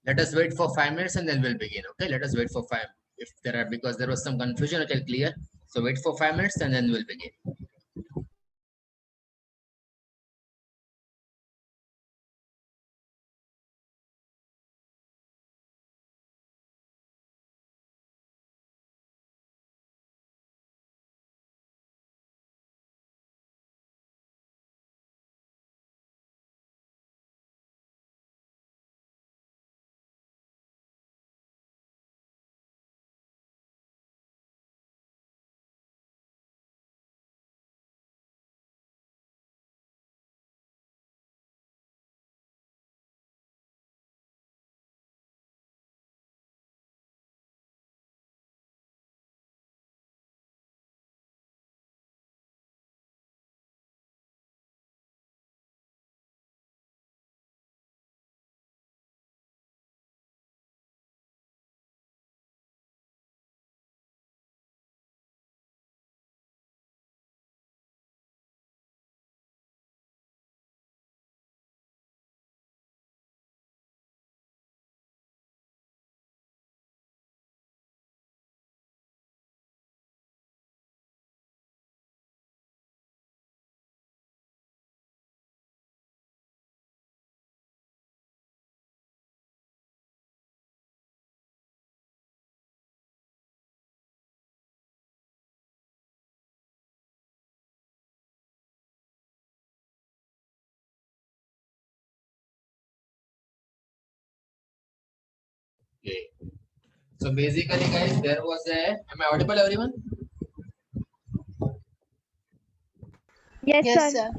Let us wait for 5 minutes and then we'll begin. Okay, let us wait for five. If there are, because there was some confusion, it will clear. So wait for 5 minutes and then we'll begin. Okay. So basically, guys, there was a. Am I audible, everyone? Yes, Yes, sir. sir.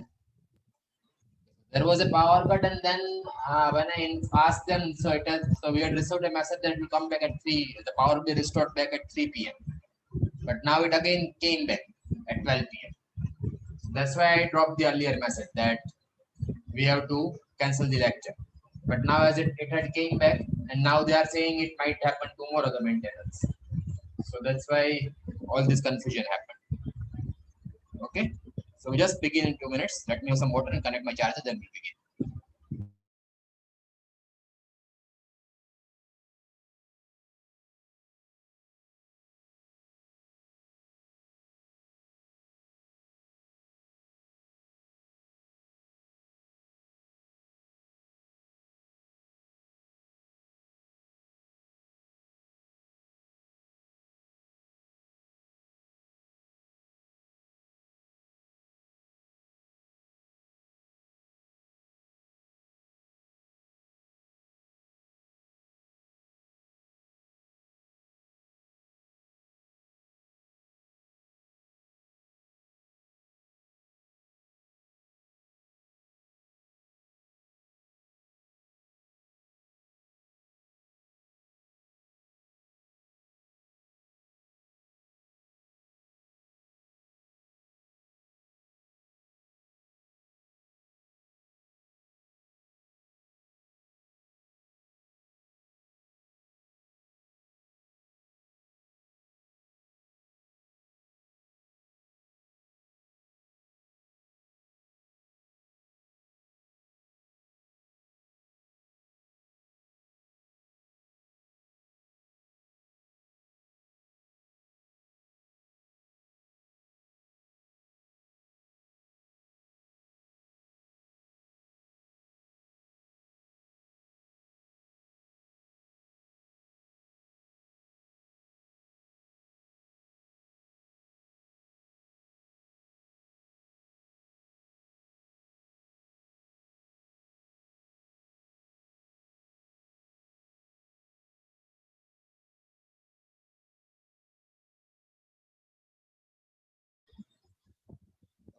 There was a power cut, and then when I asked them, so it has, so we had received a message that it will come back at 3. The power will be restored back at 3 p.m. But now it again came back at 12 p.m. So that's why I dropped the earlier message that we have to cancel the lecture. But now as it had came back, and now they are saying it might happen tomorrow, the maintenance. So that's why all this confusion happened. Okay. So we just begin in 2 minutes. Let me have some water and connect my charger, then we'll begin.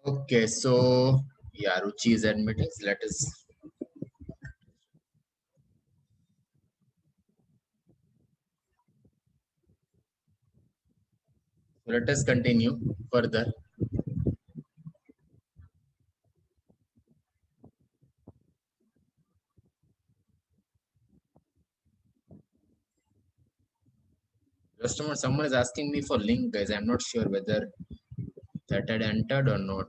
Okay, so yeah, Ruchi is admitting. So let us. Let us continue further. Customer, someone is asking me for link, guys. I'm not sure whether that had entered or not.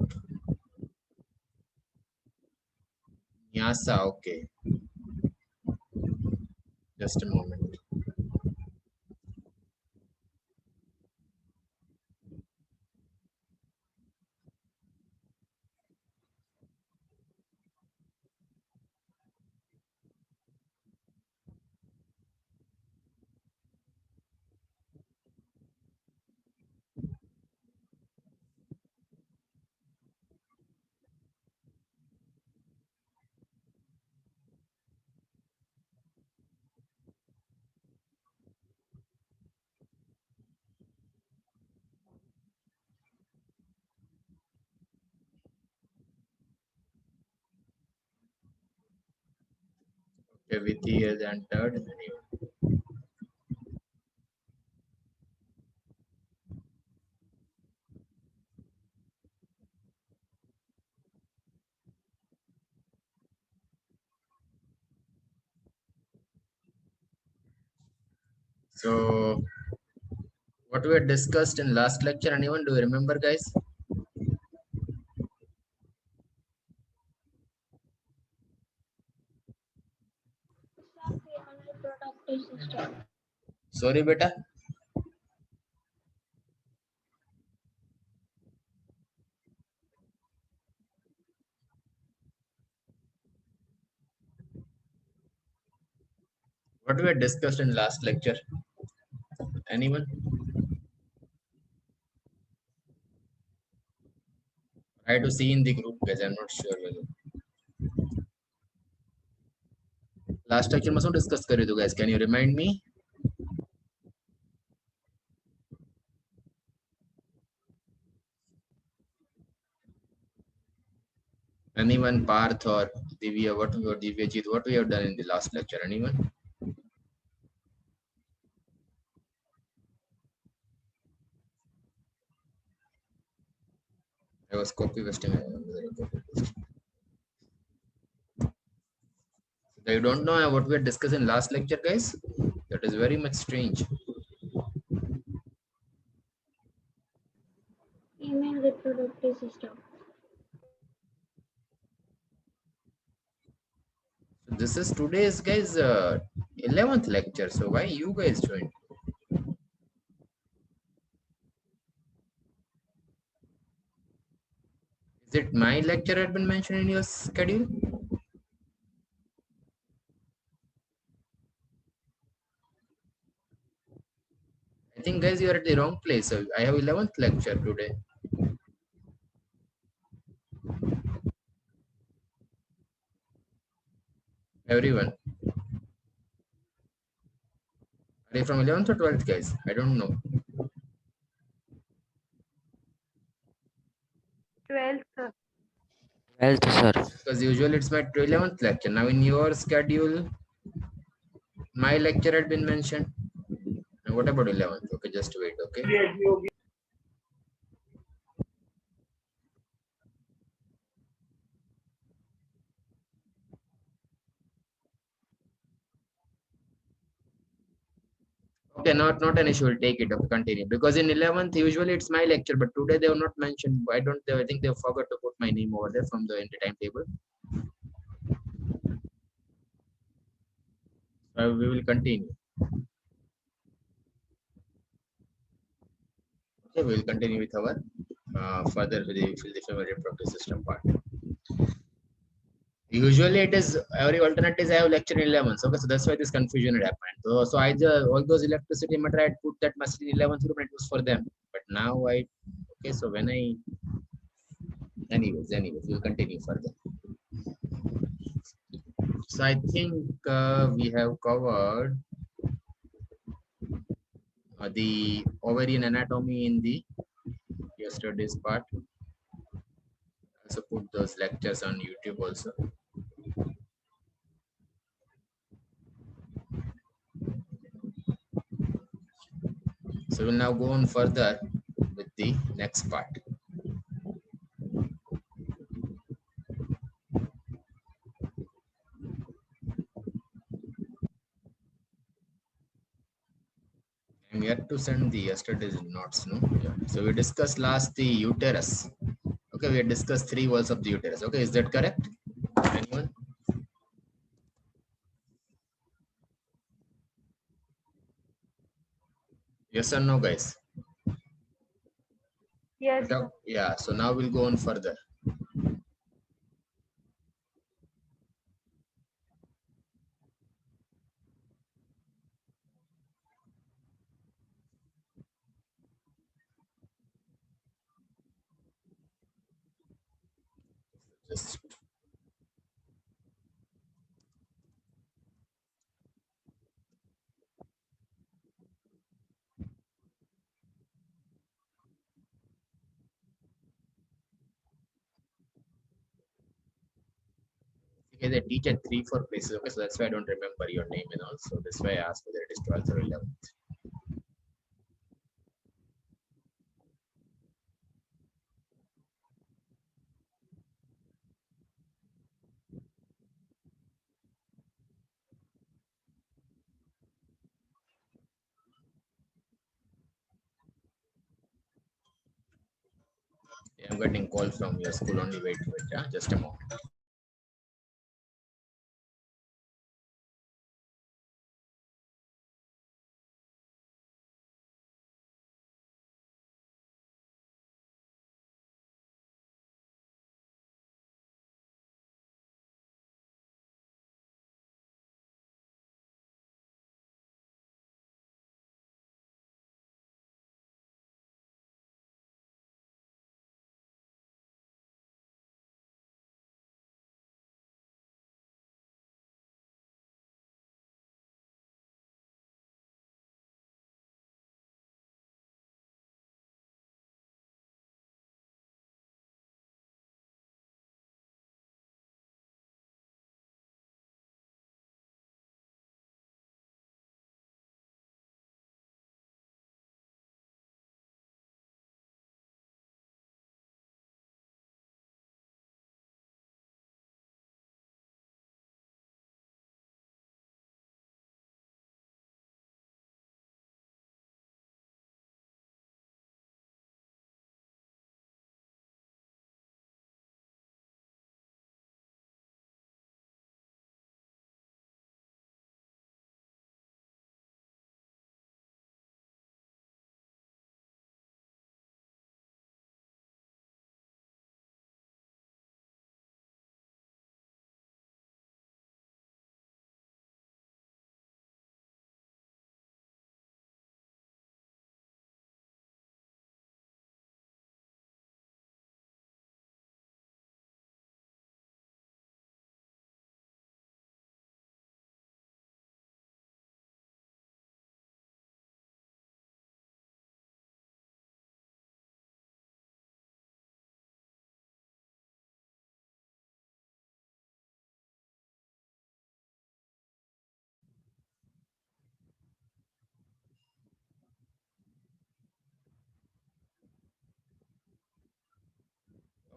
Nyasa, okay. Just a moment. Okay, Vithi has entered. So, what we had discussed in last lecture, anyone do you remember, guys? Reproductive system. Sorry, beta. What we had discussed in last lecture? Anyone? Try to see in the group, guys. I'm not sure whether. Last lecture must discuss kare do, guys. Can you remind me? Anyone, Parth or Divya, what we have done in the last lecture? Anyone? I was copy pasting. You don't know what we had discussed in last lecture, guys? That is very much strange. Female reproductive system. So this is today's, guys, 11th lecture. So why you guys joined? Is it my lecture had been mentioned in your schedule? I think, guys, you are at the wrong place. So I have 11th lecture today. Everyone. Are you from 11th or 12th, guys? I don't know. 12th, sir. 12th, sir. Because usually it's my 11th lecture. Now in your schedule, my lecture had been mentioned. And what about 11th? Okay, just wait, okay? Okay, not an issue. We'll take it. Okay, continue. Because in 11th, usually it's my lecture, but today they have not mentioned. Why don't they? I think they forgot to put my name over there from the timetable. We will continue. Okay, we will continue with our further with the female reproductive system part. Usually it is every alternate is I have lecture in 11th. Okay, so that's why this confusion had happened. So either all those electricity matter I had put that message in 11th group and it was for them. But now okay, so when anyways, we'll continue further. So I think we have covered the ovarian anatomy in the yesterday's part. Also put those lectures on YouTube also. So we'll now go on further with the next part. I'm yet to send the yesterday's notes, no? Yeah. So we discussed last the uterus. Okay, we had discussed 3 walls of the uterus. Okay, is that correct? Anyone? Yes or no, guys? Yes, sir. Yeah, so now we'll go on further. Just okay, they teach at 3, 4 places. Okay, so that's why I don't remember your name and also that's why I asked whether it is 12th or 11th. Yeah, I'm getting call from your school only. Wait, yeah, just a moment.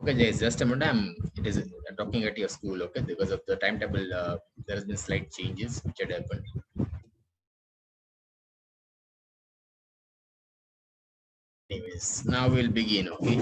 Okay, Jay, just a moment. It is talking at your school, okay? Because of the timetable, there has been slight changes which had happened. Anyways, now we'll begin, okay?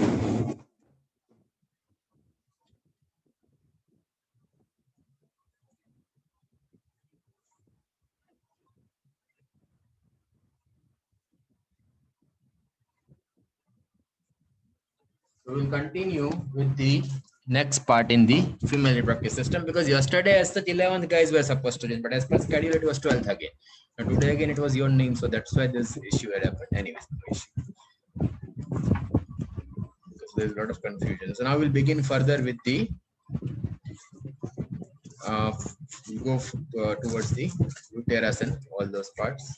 So we'll continue with the next part in the female reproductive system because yesterday as the 11th guys were supposed to join, but as per schedule it was 12th again. And today again it was your name, so that's why this issue had happened. Anyways, no issue. Because there's a lot of confusion. So now we'll begin further with the uh, towards the uterus and all those parts.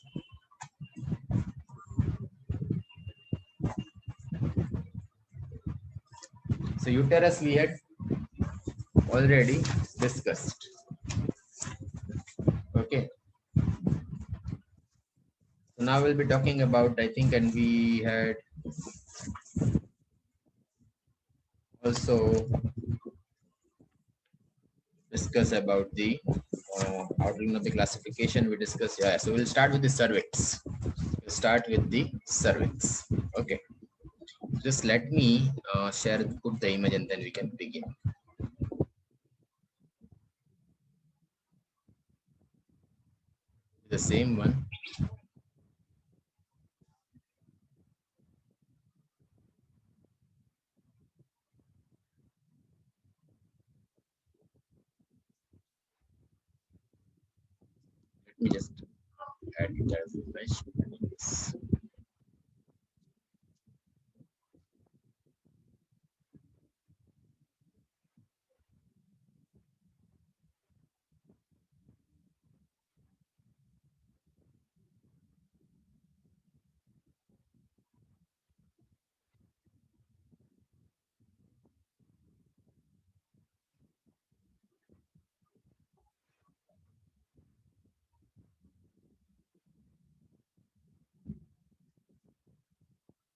So uterus we had already discussed. Okay. So now we'll be talking about, I think, and we had also discuss about the outline of the classification we discussed. Yeah, so we'll start with the cervix. We'll start with the cervix. Okay. Just let me put the image and then we can begin. The same one. me just add it as refresh.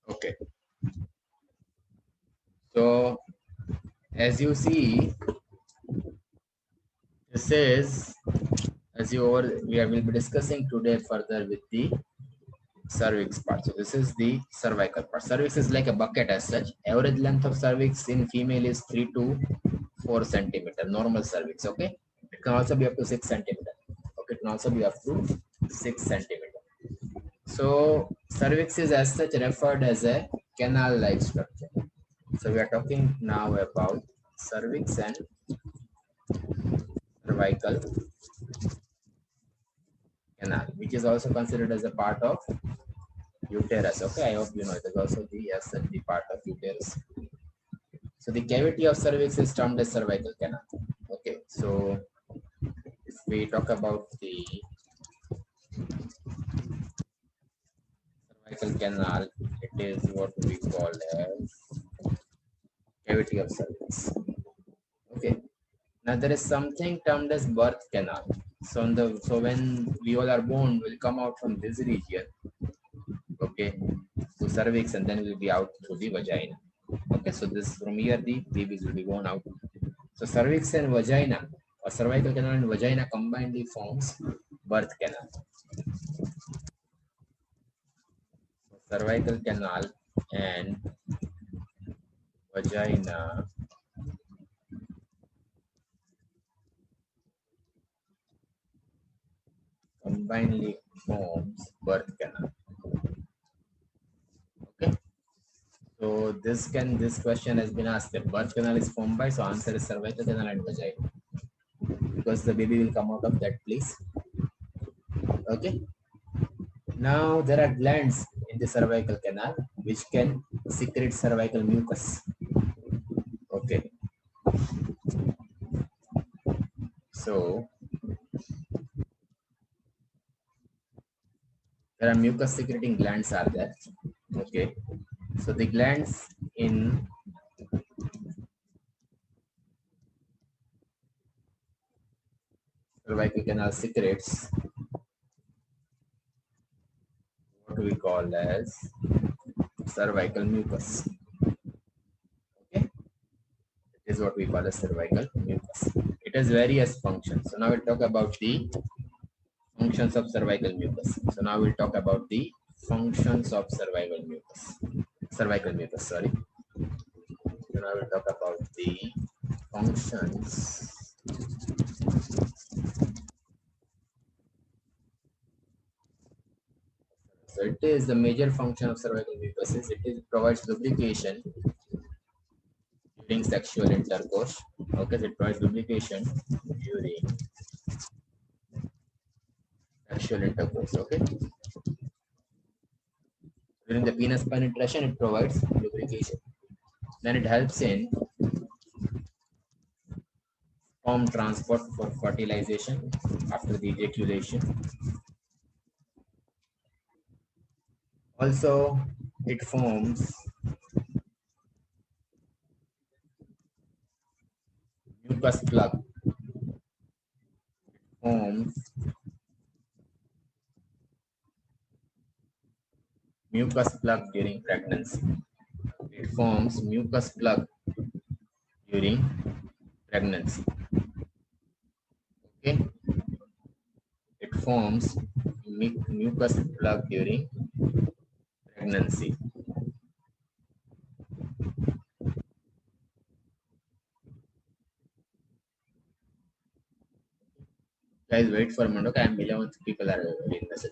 Okay, so as you see, this is we will be discussing today further with the cervix part. So this is the cervical part. Cervix is like a bucket as such. Average length of cervix in female is 3 to 4 centimeter. Normal cervix. Okay, it can also be up to 6 centimeter. Okay, it can also be up to 6 centimeter. So cervix is as such referred as a canal-like structure. So we are talking now about cervix and cervical canal, which is also considered as a part of uterus. Okay, I hope you know it is also the as such the part of uterus. So the cavity of cervix is termed as cervical canal. Okay, so if we talk about the cervical canal, it is what we call as cavity of cervix. Okay, now there is something termed as birth canal. So when we all are born, we'll come out from this region, okay, to cervix, and then we'll be out through the vagina. Okay, so this from here the babies will be born out. So cervix and vagina, or cervical canal and vagina combinedly forms birth canal. So cervical canal and vagina combinedly forms birth canal. Okay. So this question has been asked that birth canal is formed by, so answer is cervical canal and vagina, because the baby will come out of that place. Okay. Now there are glands in the cervical canal which can secrete cervical mucus. Okay. So there are mucus secreting glands are there. Okay. So the glands in cervical canal secretes what we call as cervical mucus. Okay, it is what we call as cervical mucus. It has various functions. So now we'll talk about the functions of cervical mucus. So now we'll talk about the functions of cervical mucus. Cervical mucus, sorry. So now we'll talk about the functions. So it is the major function of cervical mucus is it provides lubrication during sexual intercourse. Okay, so it provides lubrication during sexual intercourse. Okay, during the penis penetration, it provides lubrication. Then it helps in sperm transport for fertilization after the ejaculation. Also, it forms mucus plug. Forms mucus plug during pregnancy. It forms mucus plug during pregnancy. Okay, it forms mucus plug during pregnancy. Guys, wait for a minute. Okay, I'm 11th people are messaging.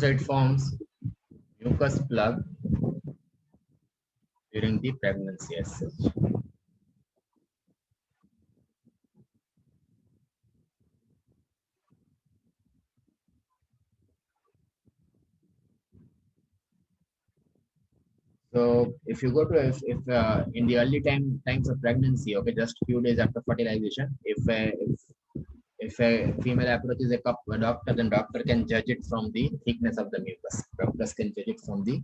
So it forms mucus plug during the pregnancy as such. So if you go to if in the early times of pregnancy, okay, just few days after fertilization, if a female approaches a doctor, then doctor can judge it from the thickness of the mucus. Doctors can judge it from the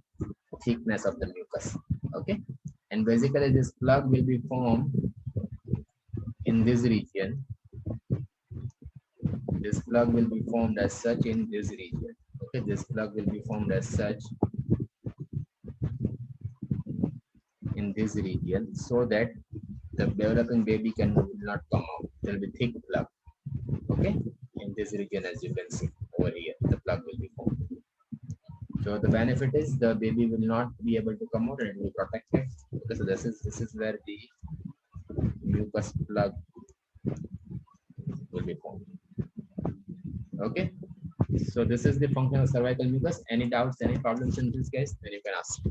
thickness of the mucus. Okay, and basically this plug will be formed in this region. This plug will be formed as such in this region. Okay, this plug will be formed as such in this region, so that the developing baby will not come out. There will be thick plug. Okay, in this region, as you can see over here, the plug will be formed. So the benefit is the baby will not be able to come out and it will be protected. Okay, so this is where the mucus plug will be formed. Okay, so this is the function of cervical mucus. Any doubts, any problems in this case, then you can ask.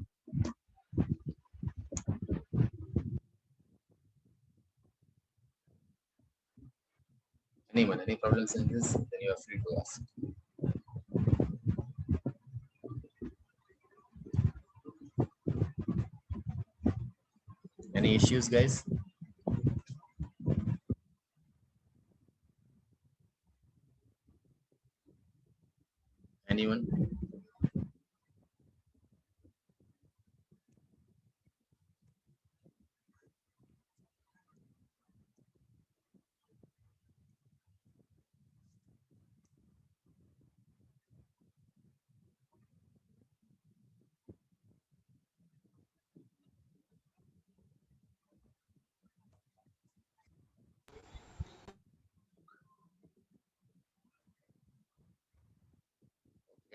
Anyone, any problems in this, then you are free to ask. Any issues, guys? Anyone?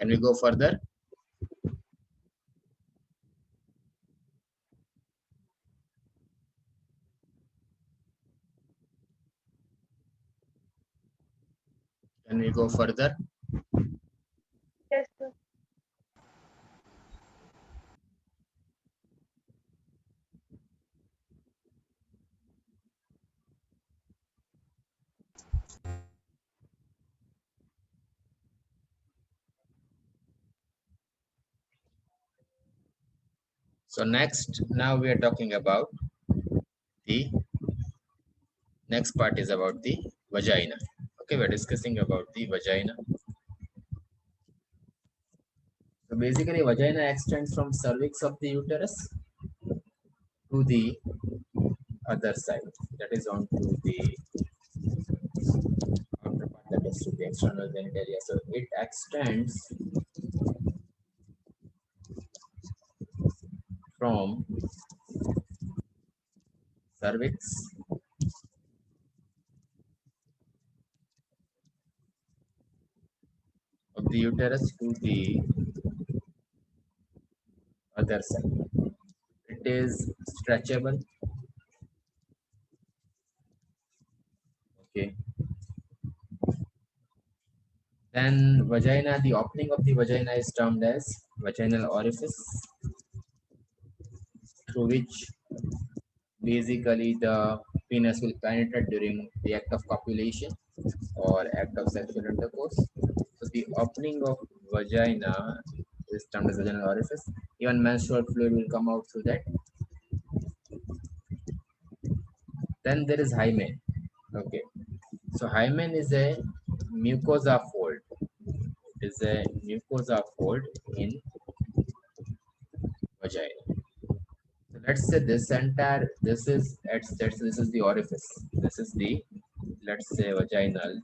Can we go further? Can we go further? Yes, sir. So next, now we are talking about the next part is about the vagina. Okay, we're discussing about the vagina. So basically, vagina extends from cervix of the uterus to the other side. That is onto the outer part, that is to the external genitalia. So it extends from cervix of the uterus to the other side. It is stretchable. Okay. Then vagina, the opening of the vagina is termed as vaginal orifice, through which basically the penis will penetrate during the act of copulation or act of sexual intercourse. So the opening of vagina is termed as vaginal orifice. Even menstrual fluid will come out through that. Then there is hymen. Okay, so hymen is a mucosa fold. It is a mucosa fold in vagina. So let's say this is the orifice. This is the, let's say, vaginal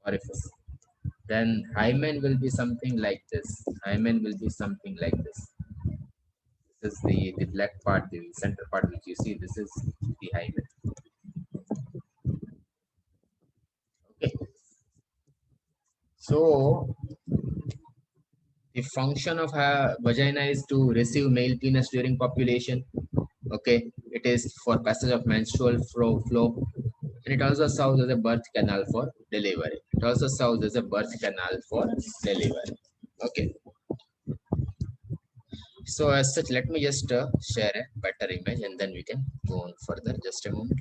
orifice. Then hymen will be something like this. Hymen will be something like this. This is the black part, the center part which you see. This is the hymen. Okay. So the function of a vagina is to receive male penis during copulation. Okay, it is for passage of menstrual flow, and it also serves as a birth canal for delivery. It also serves as a birth canal for delivery. Okay. So as such, let me just share a better image and then we can go on further. Just a moment.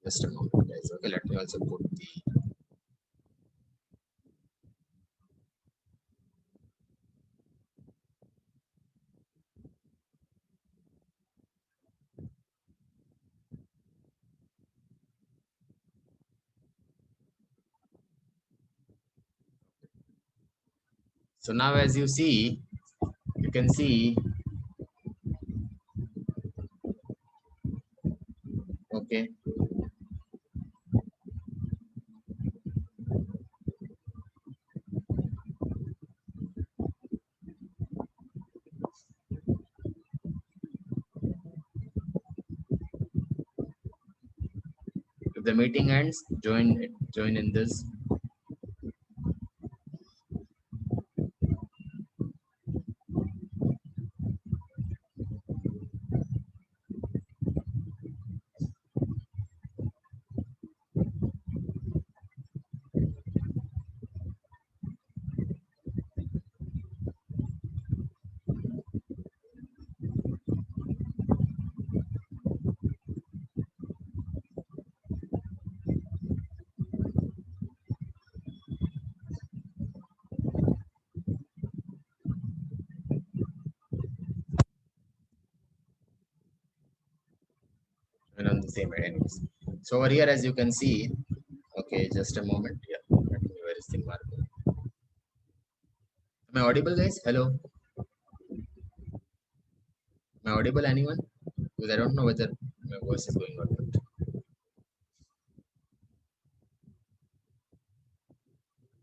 Just a moment, guys. Okay, let me also put the so now as you see, you can see, okay, if the meeting ends, join in this. And on the same anyways. So over here, as you can see, okay, just a moment. Yeah, let me, where is the marker? Am I audible, guys? Hello, am I audible? Anyone? Because I don't know whether my voice is going or not.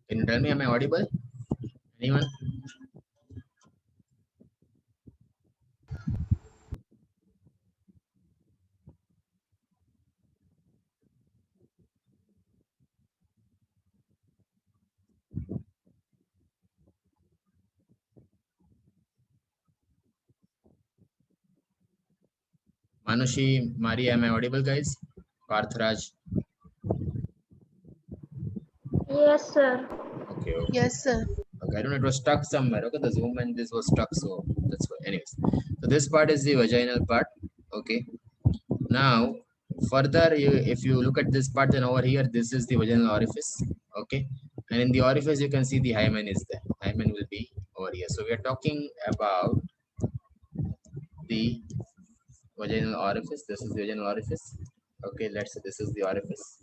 Can you tell me, am I audible? Anyone? Manushi, Maria, am I audible, guys? Parthraj. Yes, sir. Okay, okay. Yes, sir. Okay, I don't know, it was stuck somewhere. Okay, the Zoom and this was stuck, so that's why. Anyways, so this part is the vaginal part. Okay, now further, if you look at this part, then over here, this is the vaginal orifice. Okay, and in the orifice, you can see the hymen is there. Hymen will be over here. So we are talking about the vaginal orifice. This is the vaginal orifice. Okay, let's say this is the orifice.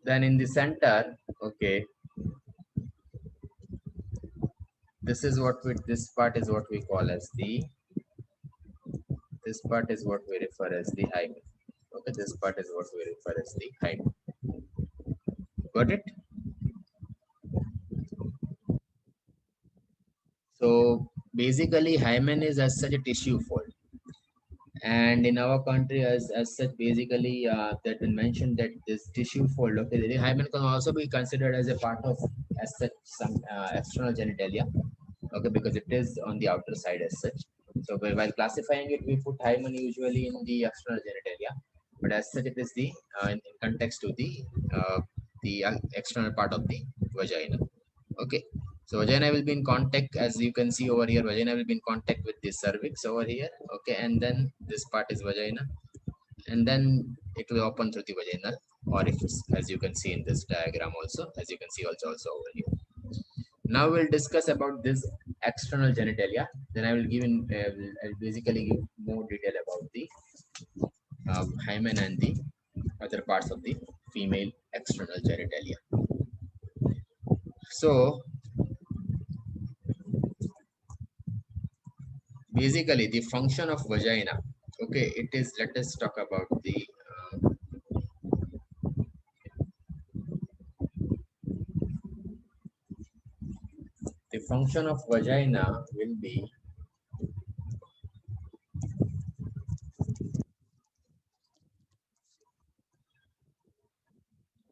Then in the center, okay, this is what we, this part is what we call as the, this part is what we refer as the hymen. Okay, this part is what we refer as the hymen. Got it? So basically, hymen is as such a tissue fold, and in our country, as such, basically, that been mentioned that this tissue fold. Okay, the hymen can also be considered as a part of as such some external genitalia. Okay, because it is on the outer side as such. So while classifying it, we put hymen usually in the external genitalia, but as such, it is the in context to the external part of the vagina. Okay, so vagina will be in contact, as you can see over here. Vagina will be in contact with the cervix over here. Okay, and then this part is vagina, and then it will open through the vaginal orifice, as you can see in this diagram also. As you can see also over here. Now we'll discuss about this external genitalia. Then I will give in. I'll basically give more detail about the hymen and the other parts of the female external genitalia. So basically, the function of vagina. Okay, it is. Let us talk about the. the function of vagina will be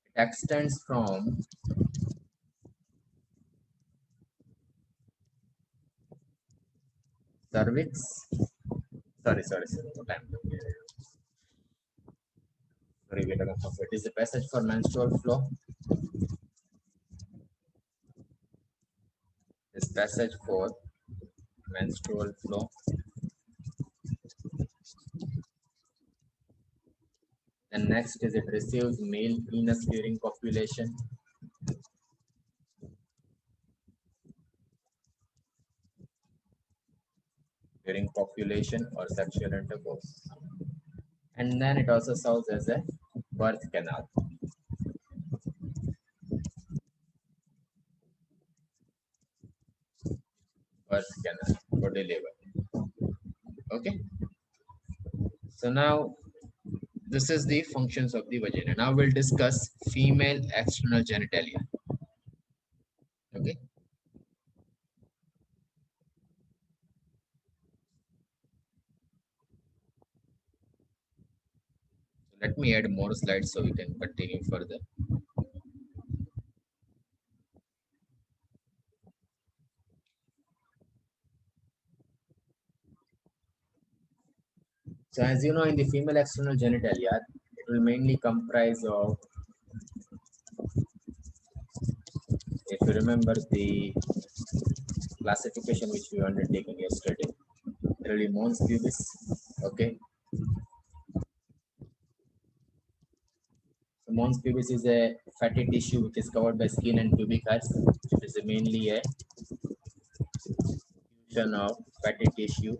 it extends from cervix. Sorry. What I'm doing here. Sorry, wait a minute. It is the passage for menstrual flow. This passage for menstrual flow. And next is it receives male penis during copulation. During copulation or sexual intercourse. And then it also serves as a birth canal. Birth canal for delivery. Okay. So now this is the functions of the vagina. Now we'll discuss female external genitalia. Okay. Let me add more slides so we can continue further. So as you know, in the female external genitalia, it will mainly comprise of, if you remember the classification which we undertaken yesterday, there will be mons pubis, okay. So mons pubis is a fatty tissue which is covered by skin and pubic hairs. It is mainly a fusion of fatty tissue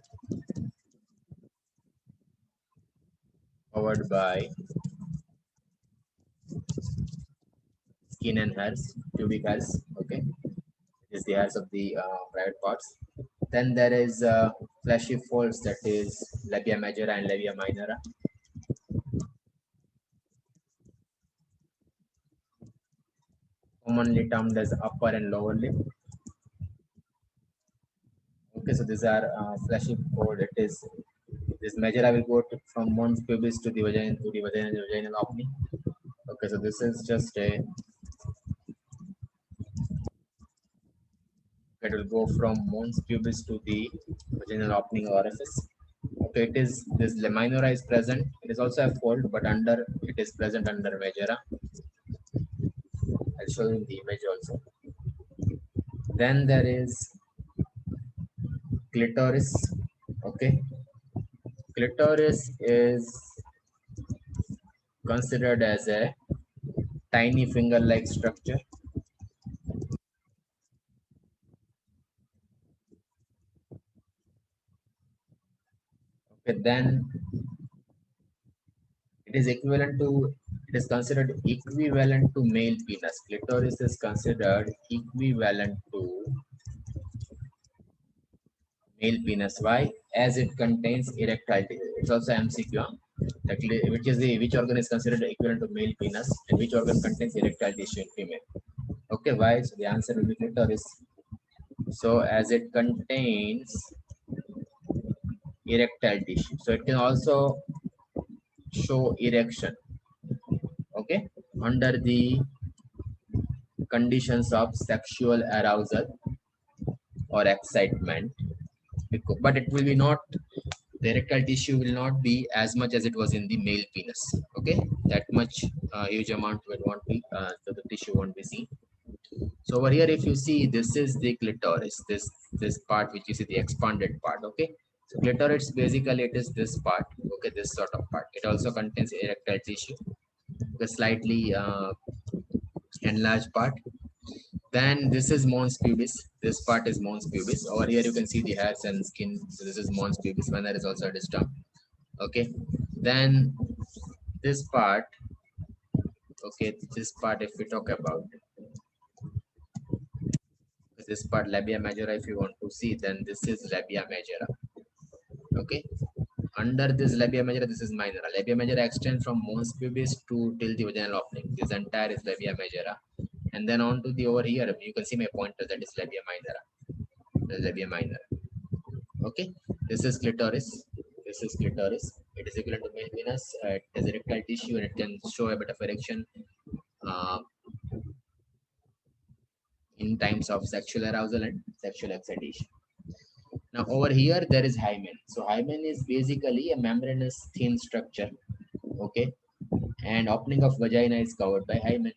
covered by skin and hairs, pubic hairs, okay. Is the hairs of the private parts. Then there is fleshy folds, that is labia majora and labia minora. Commonly termed as upper and lower lip. Okay, so these are fleshy fold. It is this majora will go from mons pubis to the vagina vaginal opening. Okay, so this is just a. It will go from mons pubis to the vaginal opening orifice. Okay, it is this minora is present. It is also a fold, but under it is present under majora. I'll show you in the image also. Then there is clitoris. Okay, clitoris is considered as a tiny finger-like structure. Okay, then it is considered equivalent to male penis. Clitoris is considered equivalent to male penis. Why? As it contains erectile tissue. It's also MCQ. Which organ is considered equivalent to male penis and which organ contains erectile tissue in female? Okay, why? So the answer will be clitoris. So as it contains erectile tissue, so it can also show erection, okay, under the conditions of sexual arousal or excitement, but it will be not, the erectile tissue will not be as much as it was in the male penis, okay, that much huge amount will not be, so the tissue won't be seen. So over here, if you see, this is the clitoris, this part which you see, the expanded part, okay. So clitoris basically it is this part, okay, this sort of part. It also contains erectile tissue, the slightly enlarged part. Then this is mons pubis. This part is mons pubis. Over here you can see the hairs and skin. So this is mons pubis. When there is also a distum. Okay. Then this part. Okay, this part if we talk about this part labia majora, if you want to see, then this is labia majora. Okay. Under this labia majora, this is minora. Labia majora extends from mons pubis to till the vaginal opening. This entire is labia majora. And then on to the over here, you can see my pointer, that is labia minora. the labia minor. Okay, this is clitoris. This is clitoris. It is equivalent to male penis. It has a erectile tissue and it can show a bit of erection in times of sexual arousal and sexual excitation. Now over here there is hymen. So hymen is basically a membranous thin structure. Okay, and opening of vagina is covered by hymen.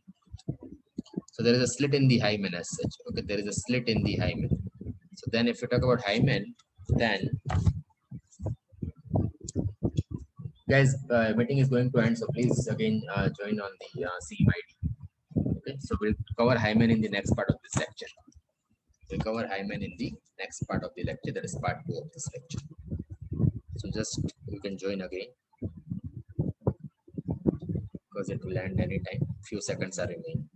So there is a slit in the hymen as such. Okay, there is a slit in the hymen. So then if you talk about hymen, then guys, meeting is going to end. So please again join on the CMID. Okay, so we'll cover hymen in the next part of this lecture. We'll cover hymen in the next part of the lecture. That is part 2 of this lecture. So just you can join again because it will end anytime. Few seconds are remaining.